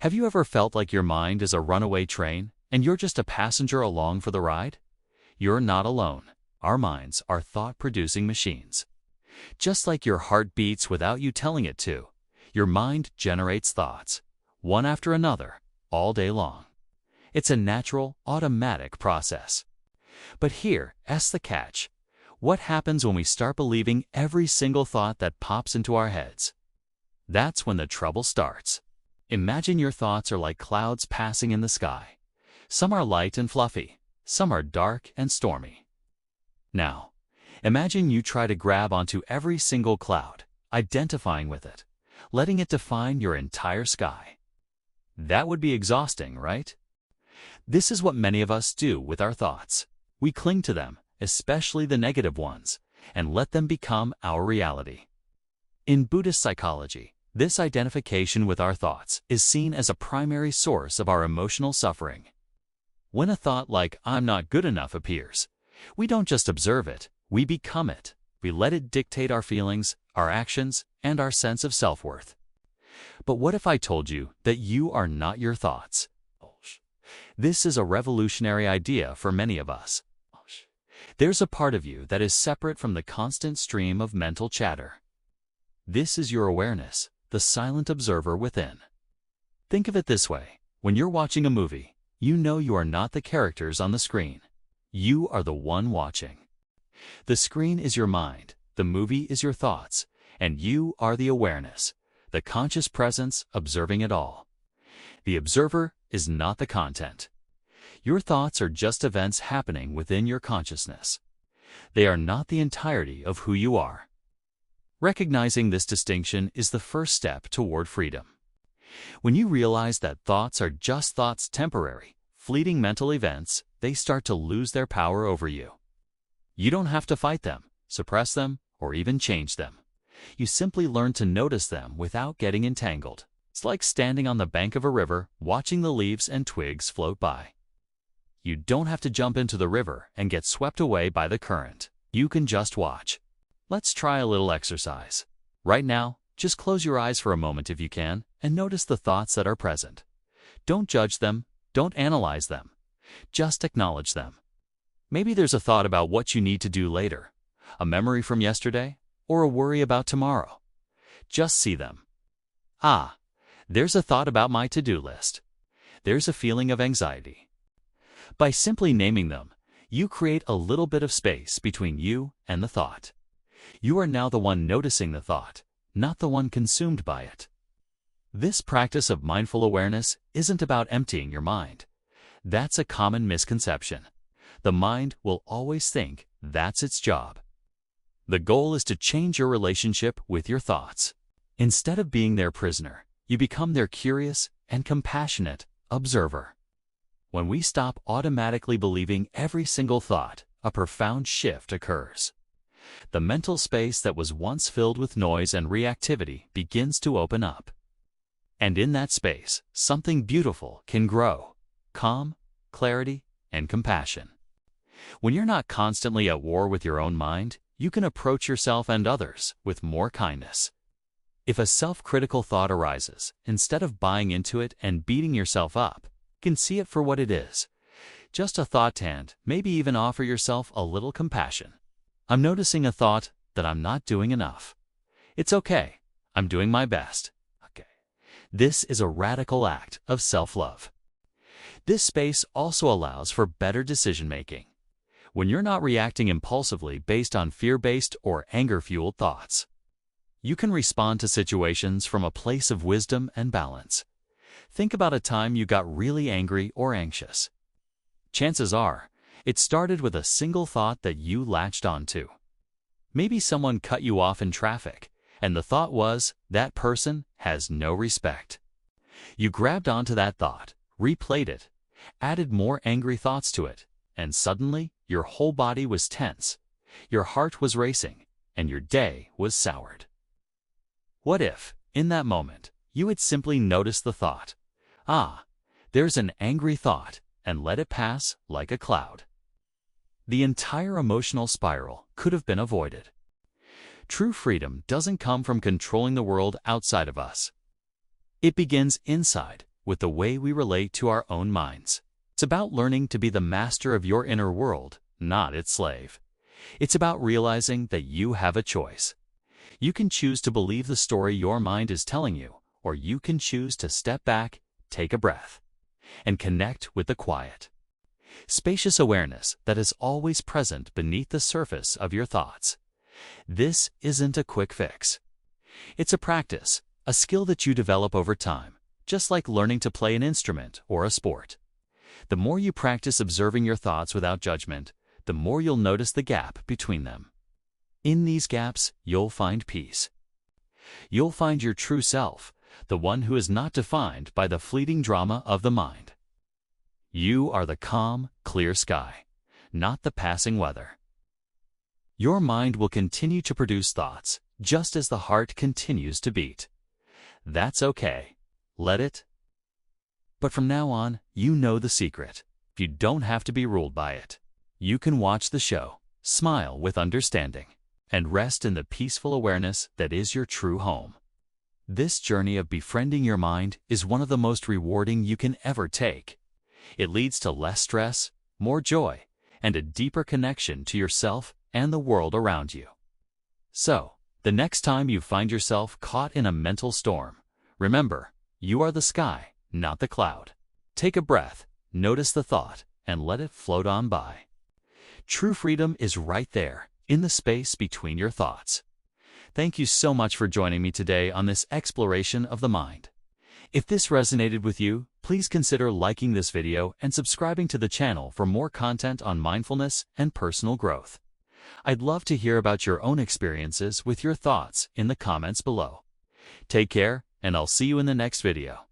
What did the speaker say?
Have you ever felt like your mind is a runaway train and you're just a passenger along for the ride? You're not alone. Our minds are thought-producing machines. Just like your heart beats without you telling it to, your mind generates thoughts, one after another, all day long. It's a natural, automatic process. But here's the catch. What happens when we start believing every single thought that pops into our heads? That's when the trouble starts. Imagine your thoughts are like clouds passing in the sky. Some are light and fluffy, some are dark and stormy. Now, imagine you try to grab onto every single cloud, identifying with it, letting it define your entire sky. That would be exhausting, right? This is what many of us do with our thoughts. We cling to them, especially the negative ones, and let them become our reality. In Buddhist psychology, this identification with our thoughts is seen as a primary source of our emotional suffering. When a thought like, "I'm not good enough," appears, we don't just observe it, we become it. We let it dictate our feelings, our actions, and our sense of self-worth. But what if I told you that you are not your thoughts? This is a revolutionary idea for many of us. There's a part of you that is separate from the constant stream of mental chatter. This is your awareness, the silent observer within. Think of it this way. When you're watching a movie, you know you are not the characters on the screen. You are the one watching. The screen is your mind, the movie is your thoughts, and you are the awareness, the conscious presence observing it all. The observer is not the content. Your thoughts are just events happening within your consciousness. They are not the entirety of who you are. Recognizing this distinction is the first step toward freedom. When you realize that thoughts are just thoughts, temporary, fleeting mental events, they start to lose their power over you. You don't have to fight them, suppress them, or even change them. You simply learn to notice them without getting entangled. It's like standing on the bank of a river, watching the leaves and twigs float by. You don't have to jump into the river and get swept away by the current. You can just watch. Let's try a little exercise. Right now, just close your eyes for a moment if you can, and notice the thoughts that are present. Don't judge them, don't analyze them. Just acknowledge them. Maybe there's a thought about what you need to do later, a memory from yesterday, or a worry about tomorrow. Just see them. There's a thought about my to-do list. There's a feeling of anxiety. By simply naming them, you create a little bit of space between you and the thought. You are now the one noticing the thought, not the one consumed by it. This practice of mindful awareness isn't about emptying your mind. That's a common misconception. The mind will always think that's its job. The goal is to change your relationship with your thoughts. Instead of being their prisoner, you become their curious and compassionate observer. When we stop automatically believing every single thought, a profound shift occurs. The mental space that was once filled with noise and reactivity begins to open up. And in that space, something beautiful can grow: calm, clarity, and compassion. When you're not constantly at war with your own mind, you can approach yourself and others with more kindness. If a self-critical thought arises, instead of buying into it and beating yourself up, you can see it for what it is. Just a thought, and maybe even offer yourself a little compassion. I'm noticing a thought that I'm not doing enough. It's okay. I'm doing my best. Okay. This is a radical act of self-love. This space also allows for better decision-making. When you're not reacting impulsively based on fear-based or anger-fueled thoughts, you can respond to situations from a place of wisdom and balance. Think about a time you got really angry or anxious. Chances are, it started with a single thought that you latched onto. Maybe someone cut you off in traffic, and the thought was, "That person has no respect." You grabbed onto that thought, replayed it, added more angry thoughts to it, and suddenly your whole body was tense, your heart was racing, and your day was soured. What if, in that moment, you had simply noticed the thought, there's an angry thought, and let it pass like a cloud? The entire emotional spiral could have been avoided. True freedom doesn't come from controlling the world outside of us. It begins inside, with the way we relate to our own minds. It's about learning to be the master of your inner world, not its slave. It's about realizing that you have a choice. You can choose to believe the story your mind is telling you, or you can choose to step back, take a breath, and connect with the quiet, spacious awareness that is always present beneath the surface of your thoughts. This isn't a quick fix. It's a practice, a skill that you develop over time, just like learning to play an instrument or a sport. The more you practice observing your thoughts without judgment, the more you'll notice the gap between them. In these gaps, you'll find peace. You'll find your true self, the one who is not defined by the fleeting drama of the mind. You are the calm, clear sky, not the passing weather. Your mind will continue to produce thoughts, just as the heart continues to beat. That's okay. Let it. But from now on, you know the secret. You don't have to be ruled by it. You can watch the show, smile with understanding, and rest in the peaceful awareness that is your true home. This journey of befriending your mind is one of the most rewarding you can ever take. It leads to less stress, more joy, and a deeper connection to yourself and the world around you. So, the next time you find yourself caught in a mental storm, remember, you are the sky, not the cloud. Take a breath, notice the thought, and let it float on by. True freedom is right there, in the space between your thoughts. Thank you so much for joining me today on this exploration of the mind. If this resonated with you, please consider liking this video and subscribing to the channel for more content on mindfulness and personal growth. I'd love to hear about your own experiences with your thoughts in the comments below. Take care, and I'll see you in the next video.